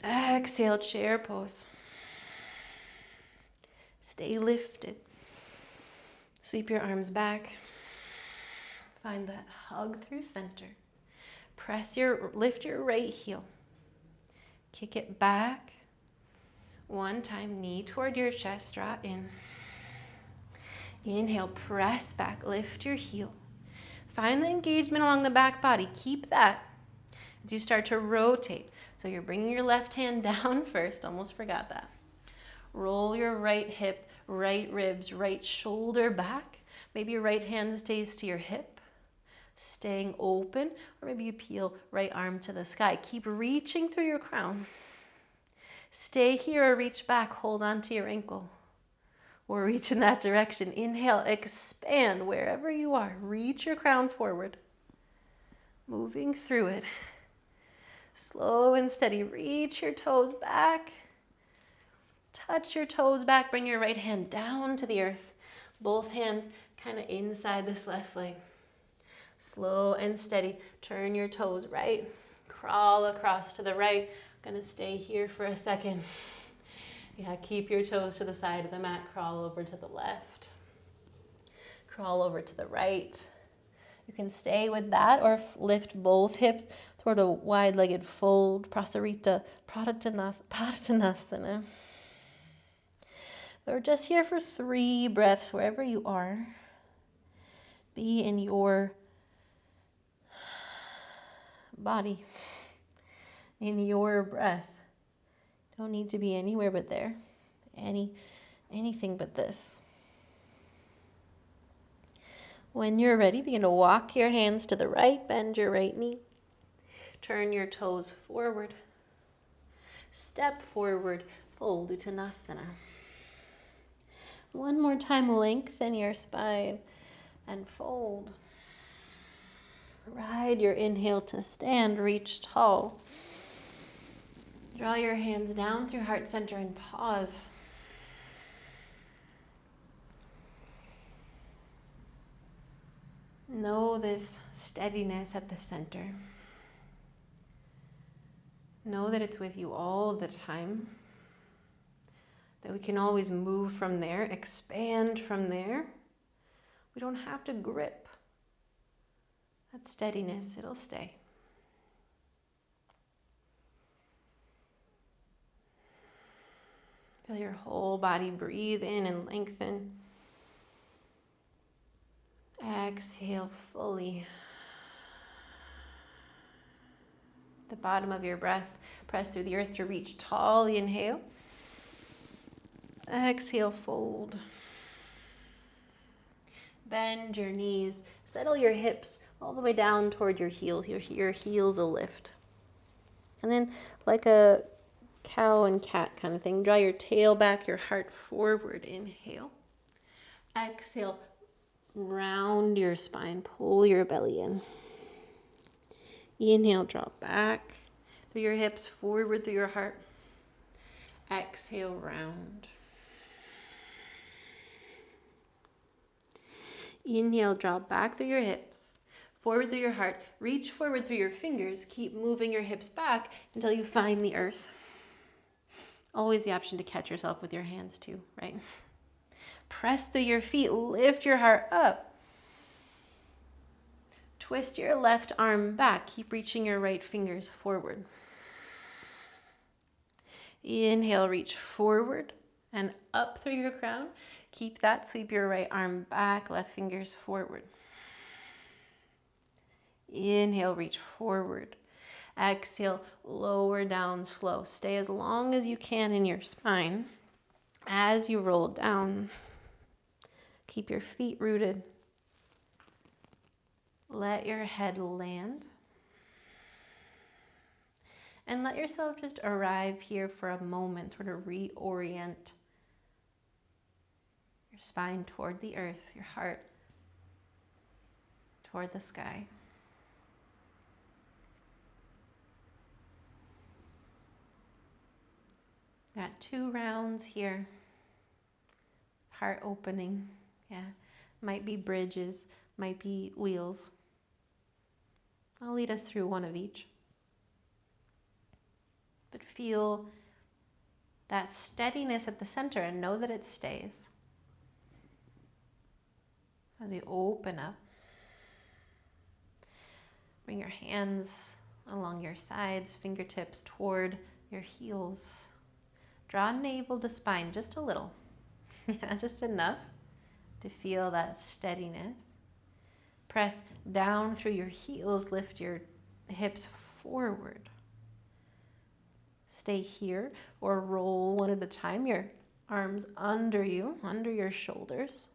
Exhale, chair pose. Stay lifted. Sweep your arms back. Find that hug through center. Lift your right heel. Kick it back. One time, knee toward your chest, draw in. Inhale, press back, lift your heel. Find the engagement along the back body. Keep that as you start to rotate. So you're bringing your left hand down first, almost forgot that. Roll your right hip, right ribs, right shoulder back. Maybe your right hand stays to your hip, staying open, or maybe you peel right arm to the sky. Keep reaching through your crown. Stay here or reach back, hold on to your ankle, or reach in that direction. Inhale, expand wherever you are. Reach your crown forward, moving through it. Slow and steady, reach your toes back. Touch your toes back, bring your right hand down to the earth. Both hands kind of inside this left leg. Slow and steady, turn your toes right. Crawl across to the right. Gonna stay here for a second. Yeah, keep your toes to the side of the mat. Crawl over to the left. Crawl over to the right. You can stay with that or lift both hips toward a wide-legged fold, Prasarita Padottanasana. We're just here for 3 breaths wherever you are. Be in your body, in your breath. Don't need to be anywhere but there. Anything but this. When you're ready, begin to walk your hands to the right, bend your right knee. Turn your toes forward. Step forward, fold Uttanasana. One more time, lengthen your spine and fold. Ride your inhale to stand, reach tall. Draw your hands down through heart center and pause. Know this steadiness at the center. Know that it's with you all the time. That we can always move from there, expand from there. We don't have to grip. That steadiness, it'll stay. Feel your whole body breathe in and lengthen. Exhale fully. The bottom of your breath, press through the earth to reach tall. Inhale. Exhale, fold. Bend your knees. Settle your hips all the way down toward your heels. Your heels will lift. And then like a cow and cat kind of thing, draw your tail back, your heart forward. Inhale. Exhale. Round your spine, pull your belly in. Inhale, draw back through your hips, forward through your heart. Exhale, round. Inhale, draw back through your hips, forward through your heart. Reach forward through your fingers. Keep moving your hips back until you find the earth. Always the option to catch yourself with your hands too, right? Press through your feet, lift your heart up. Twist your left arm back. Keep reaching your right fingers forward. Inhale, reach forward and up through your crown. Keep that. Sweep your right arm back, left fingers forward. Inhale, reach forward. Exhale, lower down slow. Stay as long as you can in your spine as you roll down. Keep your feet rooted. Let your head land. And let yourself just arrive here for a moment, sort of reorient your spine toward the earth, your heart toward the sky. Got 2 rounds here. Heart opening. Yeah, might be bridges, might be wheels. I'll lead us through one of each. But feel that steadiness at the center and know that it stays. As we open up, bring your hands along your sides, fingertips toward your heels. Draw navel to spine just a little. Yeah, just enough to feel that steadiness. Press down through your heels, lift your hips forward. Stay here or roll one at a time. Your Arms under you, under your shoulders.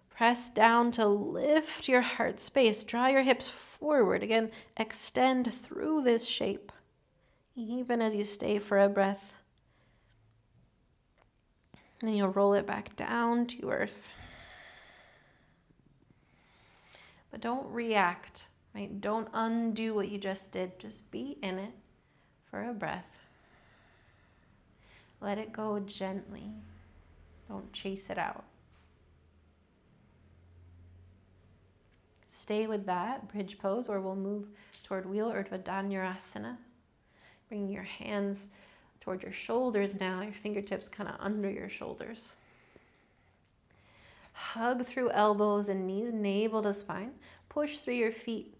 Press down to lift your heart space. Draw your hips forward. Again, extend through this shape, even as you stay for a breath. Then you'll roll it back down to earth. But don't react, right? Don't undo what you just did. Just be in it for a breath. Let it go gently. Don't chase it out. Stay with that bridge pose, or we'll move toward wheel urdhva dhanurasana. Bring your hands toward your shoulders now, your fingertips kind of under your shoulders. Hug through elbows and knees, navel to spine. Push through your feet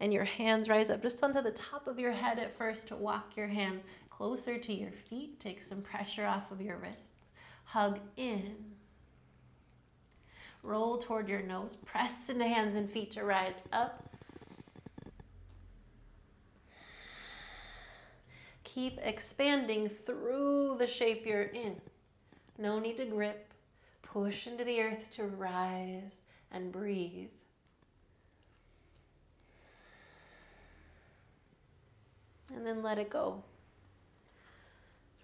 and your hands rise up just onto the top of your head at first to walk your hands closer to your feet. Take some pressure off of your wrists. Hug in. Roll toward your nose. Press into hands and feet to rise up. Keep expanding through the shape you're in. No need to grip. Push into the earth to rise and breathe. And then let it go.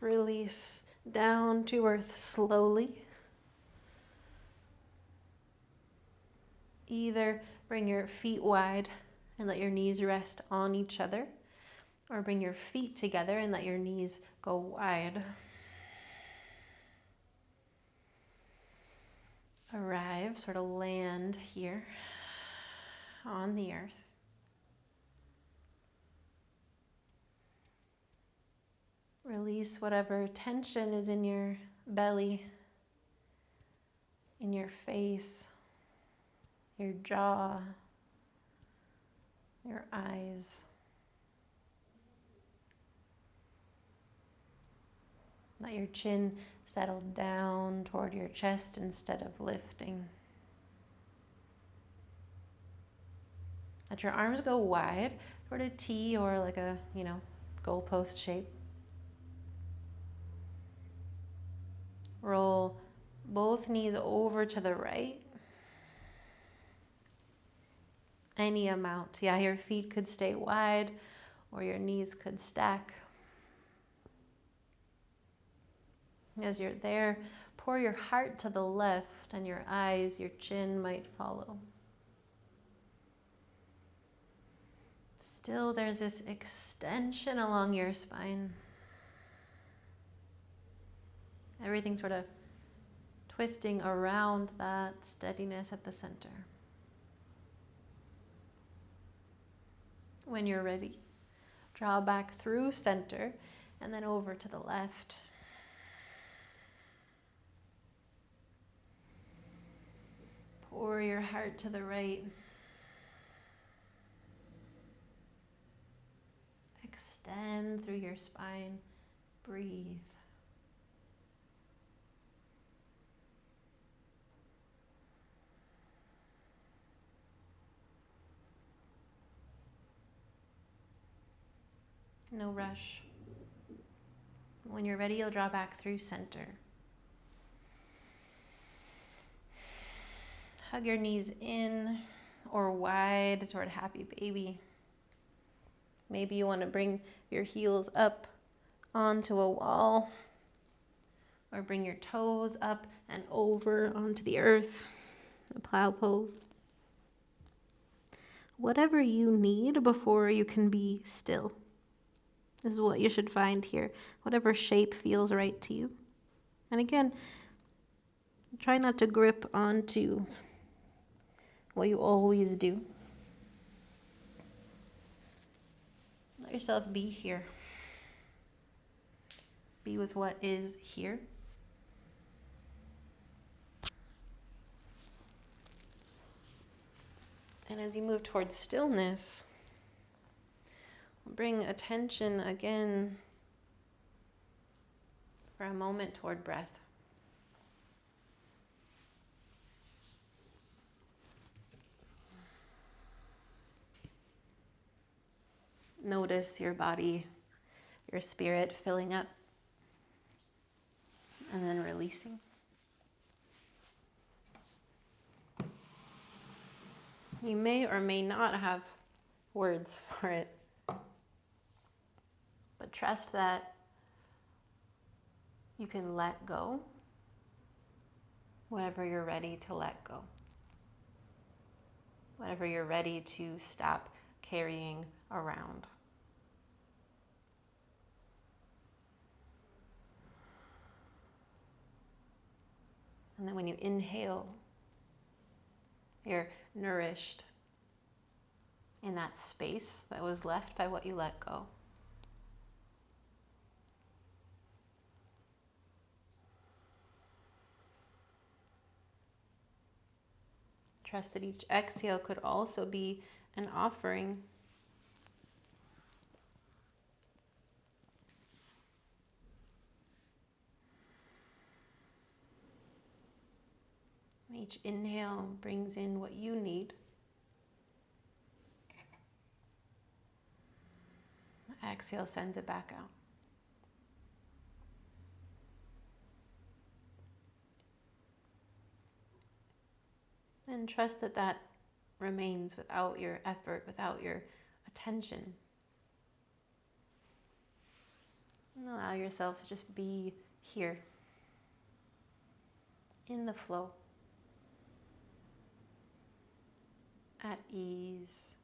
Release down to earth slowly. Either bring your feet wide and let your knees rest on each other, or bring your feet together and let your knees go wide. Arrive, sort of land here on the earth. Release whatever tension is in your belly, in your face, your jaw, your eyes. Let your chin settle down toward your chest instead of lifting. Let your arms go wide toward a T or like a, goalpost shape. Roll both knees over to the right. Any amount. Yeah, your feet could stay wide or your knees could stack. As you're there, pour your heart to the left and your eyes, your chin might follow. Still, there's this extension along your spine. Everything sort of twisting around that steadiness at the center. When you're ready, draw back through center and then over to the left. Pour your heart to the right. Extend through your spine. Breathe. No rush. When you're ready, you'll draw back through center. Hug your knees in or wide toward happy baby. Maybe you want to bring your heels up onto a wall, or bring your toes up and over onto the earth, the plow pose. Whatever you need before you can be still. This is what you should find here. Whatever shape feels right to you. And again, try not to grip onto what you always do. Let yourself be here. Be with what is here. And as you move towards stillness, bring attention again for a moment toward breath. Notice your body, your spirit filling up and then releasing. You may or may not have words for it, but trust that you can let go whenever you're ready to let go. Whenever you're ready to stop carrying around. And then when you inhale, you're nourished in that space that was left by what you let go. Trust that each exhale could also be an offering. Each inhale brings in what you need. Exhale sends it back out. And trust that that remains without your effort, without your attention. And allow yourself to just be here, in the flow, at ease.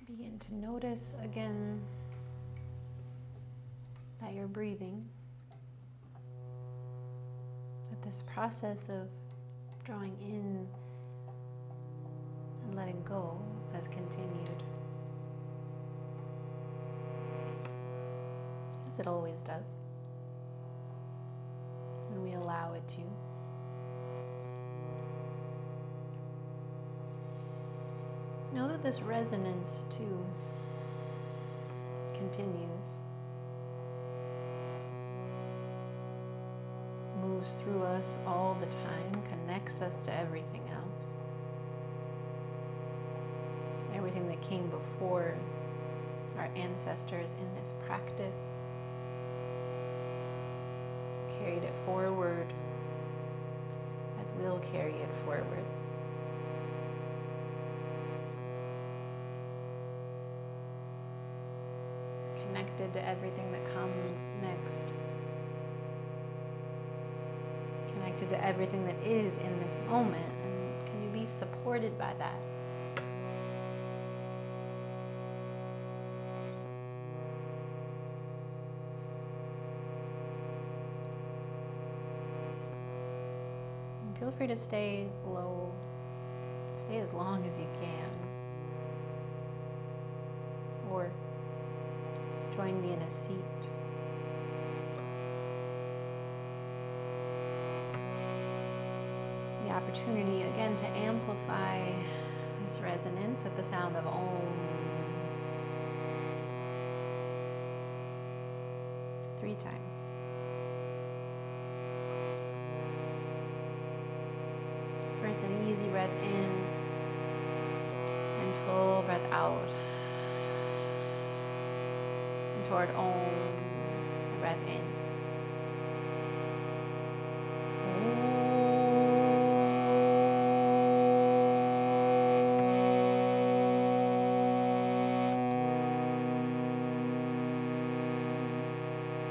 Begin to notice again that you're breathing, that this process of drawing in and letting go has continued, as it always does, and we allow it to. Know that this resonance too continues, moves through us all the time, connects us to everything else. Everything that came before our ancestors in this practice carried it forward as we'll carry it forward. Connected to everything that comes next. Connected to everything that is in this moment. And can you be supported by that? Feel free to stay low. Stay as long as you can. Or join me in a seat. The opportunity again to amplify this resonance with the sound of Om. 3 times. First, an easy breath in and full breath out. And toward Om, a breath in.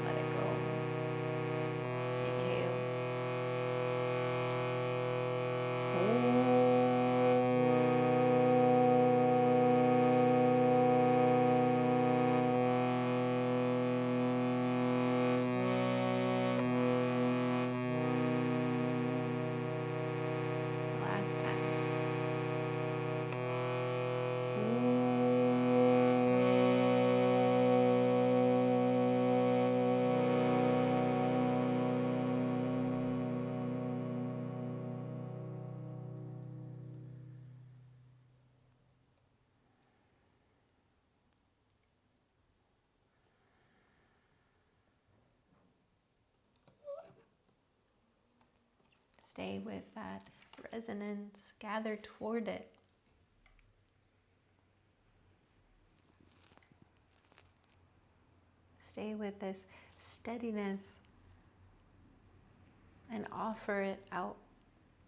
Let it go. Inhale. Last time. Stay with that resonance, gather toward it. Stay with this steadiness and offer it out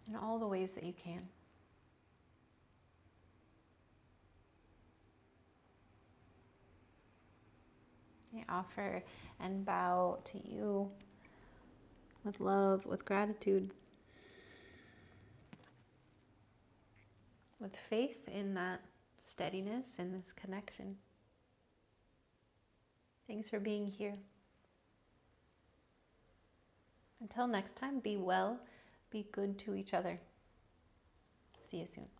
in all the ways that you can. I offer and bow to you with love, with gratitude, with faith in that steadiness, in this connection. Thanks for being here. Until next time, be well, be good to each other. See you soon.